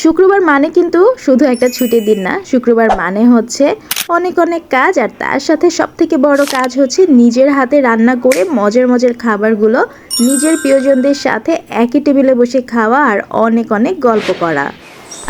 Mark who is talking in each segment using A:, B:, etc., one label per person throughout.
A: শুক্রবার মানে কিন্তু শুধু একটা ছুটির দিন না, শুক্রবার মানে হচ্ছে অনেক অনেক কাজ, আর তার সাথে সবথেকে বড় কাজ হচ্ছে নিজের হাতে রান্না করে মজার মজার খাবারগুলো নিজের প্রিয়জনদের সাথে একই টেবিলে বসে খাওয়া আর অনেক অনেক গল্প করা।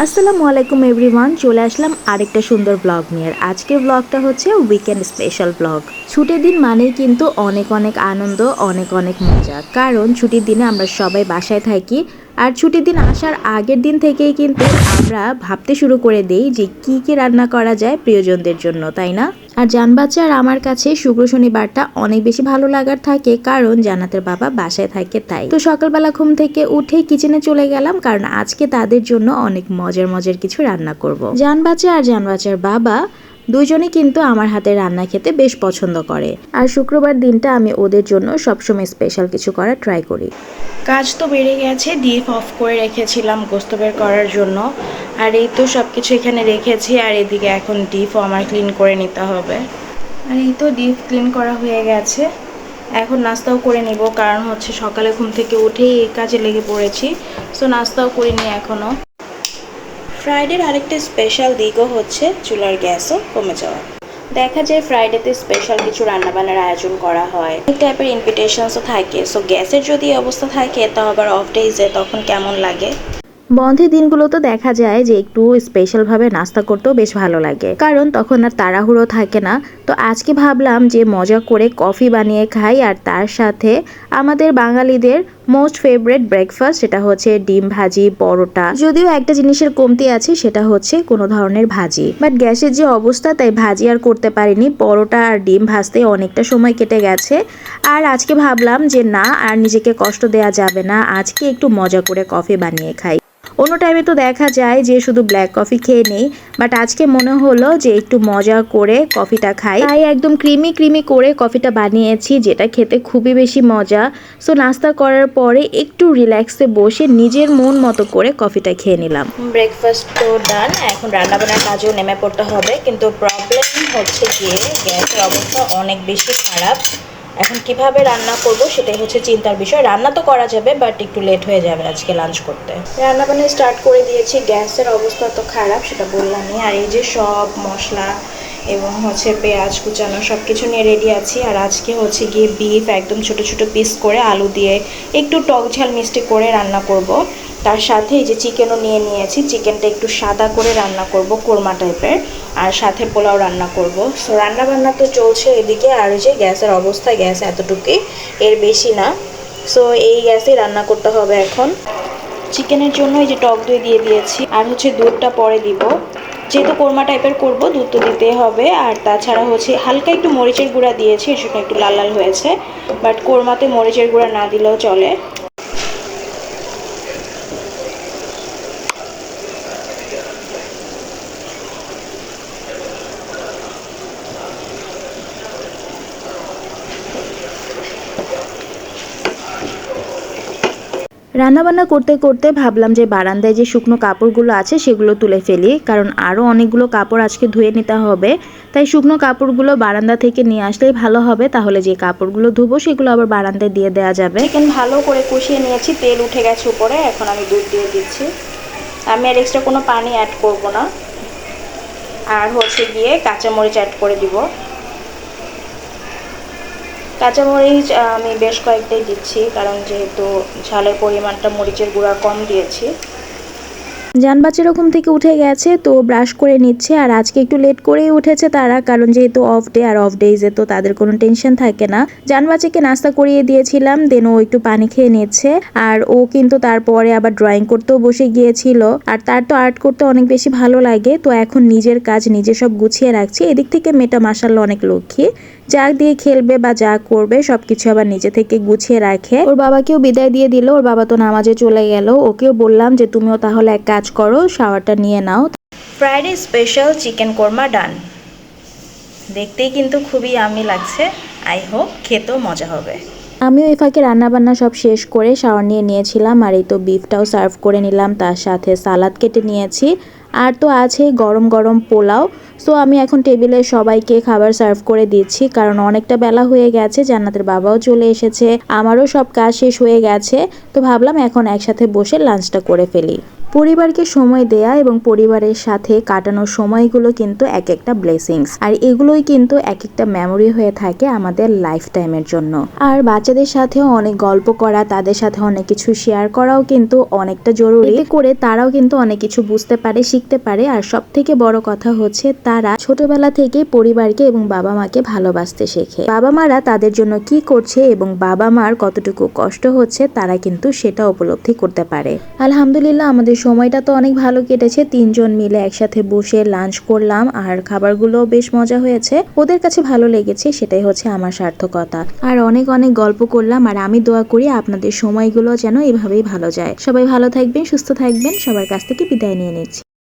A: আসসালামু আলাইকুম এভরিওয়ান, চলে আসলাম আরেকটা সুন্দর ব্লগ নিয়ে। আজকের ব্লগটা হচ্ছে উইকেন্ড স্পেশাল ব্লগ। ছুটির দিন মানেই কিন্তু অনেক অনেক আনন্দ, অনেক অনেক মজা, কারণ ছুটির দিনে আমরা সবাই বাসায় থাকি। আর ছুটির দিন আসার আগের দিন থেকেই কিন্তু আমরা ভাবতে শুরু করে দেই যে কি কি রান্না করা যায় প্রিয়জনদের জন্য, তাই না? আর জান বাচ্চা আর আমার কাছে শুক্র শনিবারটা অনেক বেশি ভালো লাগার থাকে, কারণ জান্নাতের বাবা বাসায় থাকে তাই। তো সকালবেলা ঘুম থেকে উঠেই কিচেনে চলে গেলাম, কারণ আজকে তাদের জন্য অনেক মজার মজার কিছু রান্না করব। জান বাচ্চা আর জান বাচ্চার বাবা দুইজনই কিন্তু আমার হাতে রান্না খেতে বেশ পছন্দ করে, আর শুক্রবার দিনটা আমি ওদের জন্য সবসময় স্পেশাল কিছু করার ট্রাই করি। কাজ তো বেড়ে গেছে, ডিপ অফ করে রেখেছিলাম গোস্ত বের করার জন্য, আর এই তো সব কিছু এখানে রেখেছি। আর এদিকে এখন ডিপও আমার ক্লিন করে নিতে হবে। আর এই তো ডিপ ক্লিন করা হয়ে গেছে, এখন নাস্তাও করে নিব, কারণ হচ্ছে সকালে ঘুম থেকে উঠেই এই কাজে লেগে পড়েছি। সো নাস্তাও করিনি এখনও। ফ্রাইডের আরেকটা স্পেশাল দিকও হচ্ছে চুলার গ্যাসও কমে যাওয়া। দেখা যায় ফ্রাইডেতে স্পেশাল কিছু রান্নাবান্নার আয়োজন করা হয়, এই টাইপের ইনভিটেশনসও থাকে। সো গ্যাসের যদি অবস্থা থাকে তা আবার অফ ডেজে তখন কেমন লাগে। বন্ধের দিনগুলো তো দেখা যায় যে একটু স্পেশালভাবে নাস্তা করতেও বেশ ভালো লাগে, কারণ তখন আর তাড়াহুড়ো থাকে না। তো আজকে ভাবলাম যে মজা করে কফি বানিয়ে খাই, আর তার সাথে আমাদের বাঙালিদের মোস্ট ফেভারিট ব্রেকফাস্ট, সেটা হচ্ছে ডিম ভাজি, পরোটা। যদিও একটা জিনিসের কমতি আছে, সেটা হচ্ছে কোনো ধরনের ভাজি, বাট গ্যাসের যে অবস্থা তাই ভাজি আর করতে পারিনি। পরোটা আর ডিম ভাজতে অনেকটা সময় কেটে গেছে, আর আজকে ভাবলাম যে না, আর নিজেকে কষ্ট দেয়া যাবে না, আজকে একটু মজা করে কফি বানিয়ে খাই। অন্য টাইমে তো দেখা যায় যে শুধু ব্ল্যাক কফি খেয়ে নেই, বাট আজকে মনে হলো যে একটু মজা করে কফিটা খাই, তাই একদম ক্রিমি ক্রিমি করে কফিটা বানিয়েছি, যেটা খেতে খুবই বেশি মজা। সো নাস্তা করার পরে একটু রিল্যাক্সে বসে নিজের মন মতো করে কফিটা খেয়ে নিলাম। ব্রেকফাস্ট তো ডান, এখন রান্নাবান্নার কাজেও নেমে পড়তে হবে, কিন্তু প্রবলেম হচ্ছে গিয়ে গ্যাসের অবস্থা অনেক বেশি খারাপ। এখন কিভাবে রান্না করব সেটাই হচ্ছে চিন্তার বিষয়। রান্না তো করা যাবে, বাট একটু লেট হয়ে যাবে আজকে লাঞ্চ করতে। রান্না বান্না স্টার্ট করে দিয়েছি, গ্যাসের অবস্থা তো খারাপ সেটা বললামই। আর এই যে সব মশলা এবং হচ্ছে পেঁয়াজ কুচানো সব কিছু নিয়ে রেডি আছি। আর আজকে হচ্ছে গিয়ে বিফ একদম ছোট ছোট পিস করে আলু দিয়ে একটু টক ঝাল মিষ্টি করে রান্না করব। তার সাথে এই যে চিকেনও নিয়ে নিয়েছি, চিকেনটা একটু সাদা করে রান্না করব, কোরমা টাইপের, আর সাথে পোলাও রান্না করব। সো রান্না বান্না তো চলছে এদিকে, আর যে গ্যাসের অবস্থা, গ্যাস এতটুকুই, এর বেশি না। সো এই গ্যাসেই রান্না করতে হবে এখন। চিকেনের জন্য এই যে টক দই দিয়ে দিয়েছি, আর হচ্ছে দুধটা পরে দিব, যেহেতু কোরমা টাইপের করব দুধ তো দিতেই হবে। আর তাছাড়া হচ্ছে হালকা একটু মরিচের গুঁড়া দিয়েছি, এর জন্য একটু লাল লাল হয়েছে, বাট কোরমাতে মরিচের গুঁড়া না দিলেও চলে। রান্নাবান্না করতে করতে ভাবলাম যে বারান্দায় যে শুকনো কাপড়গুলো আছে সেগুলো তুলে ফেলি, কারণ আরও অনেকগুলো কাপড় আজকে ধুয়ে নিতে হবে। তাই শুকনো কাপড়গুলো বারান্দা থেকে নিয়ে আসলেই ভালো হবে, তাহলে যে কাপড়গুলো ধুবো সেগুলো আবার বারান্দায় দিয়ে দেওয়া যাবে। চিকেন ভালো করে কষিয়ে নিয়েছি, তেল উঠে গেছে উপরে, এখন আমি দুধ দিয়ে দিচ্ছি। আমি আর এক্সট্রা কোনো পানি অ্যাড করব না। আর হচ্ছে গিয়ে কাঁচামরিচ অ্যাড করে দিব। কাঁচামরিচ আমি বেশ কয়েকটাই দিচ্ছি, কারণ যেহেতু ঝালের পরিমাণটা মরিচের গুঁড়া কম দিয়েছি। জান বাচ্চা এরকম থেকে উঠে গেছে, তো ব্রাশ করে নিচ্ছে। আর আজকে একটু লেট করেই উঠেছে তারা, কারণ যেহেতু অফ ডে, আর অফ ডেজে তো তাদের কোনো টেনশন থাকে না। জান বাচ্চাকে নাস্তা করিয়ে দিয়েছিলাম, দেন ও একটু পানি খেয়ে নিচ্ছে। আর ও কিন্তু তারপরে আবার ড্রয়িং করতেও বসে গিয়েছিল, আর তার তো আর্ট করতে অনেক বেশি ভালো লাগে। তো এখন নিজের কাজ নিজে সব গুছিয়ে রাখছি। এদিক থেকে মেয়েটা মাশাআল্লাহ অনেক লক্ষ্মী, যা দিয়ে খেলবে বা যা করবে সবকিছু আবার নিজে থেকে গুছিয়ে রাখে। ওর বাবাকেও বিদায় দিয়ে দিল, ওর বাবা তো নামাজে চলে গেল। ওকেও বললাম যে তুমিও তাহলে এক কাজ করো, শাওয়ারটা নিয়ে নাও। ফ্রাইডে স্পেশাল চিকেন কোরমা ডান। দেখতেই কিন্তু খুবই আমি লাগছে, আই হোপ খেতেও মজা হবে। আমিও এই ফাঁকে রান্নাবান্না সব শেষ করে শাওয়ার নিয়ে নিয়েছিলাম, আর এই তো বিফটাও সার্ভ করে নিলাম, তার সাথে সালাদ কেটে নিয়েছি, আর তো আছে গরম গরম পোলাও। সো আমি এখন টেবিলে সবাইকে খাবার সার্ভ করে দিচ্ছি, কারণ অনেকটা বেলা হয়ে গেছে, জান্নাতের বাবাও চলে এসেছে, আমারও সব কাজ শেষ হয়ে গেছে। তো ভাবলাম এখন একসাথে বসে লাঞ্চটা করে ফেলি। পরিবারকে সময় দেয়া এবং পরিবারের সাথে কাটানোর সময়গুলো কিন্তু এক একটা ব্লেসিংস, আর এগুলোই কিন্তু এক একটা মেমোরি হয়ে থাকে আমাদের লাইফ টাইমের জন্য। আর বাচ্চাদের সাথেও অনেক গল্প করা, তাদের সাথে অনেক কিছু শেয়ার করাও কিন্তু অনেকটা জরুরি। এতে করে তারাও কিন্তু অনেক কিছু বুঝতে পারে, শিখতে পারে। আর সব থেকে বড় কথা হচ্ছে তারা ছোটবেলা থেকে পরিবারকে এবং বাবা মাকে ভালোবাসতে শেখে। বাবা মারা তাদের জন্য কি করছে এবং বাবা মার কতটুকু কষ্ট হচ্ছে তারা কিন্তু সেটা উপলব্ধি করতে পারে। আলহামদুলিল্লাহ, আমাদের সময়টা তো অনেক ভালো কেটেছে। 3 জন মিলে একসাথে বসে লাঞ্চ করলাম, আর খাবারগুলো বেশ মজা হয়েছে। ওদের কাছে ভালো লেগেছে, সেটাই হচ্ছে আমার সার্থকতা। আর অনেক অনেক গল্প করলাম, আর আমি দোয়া করি আপনাদের সময়গুলো যেন এভাবেই ভালো যায়। সবাই ভালো থাকবেন, সুস্থ থাকবেন। সবার কাছ থেকে বিদায় নিয়ে নিচ্ছি।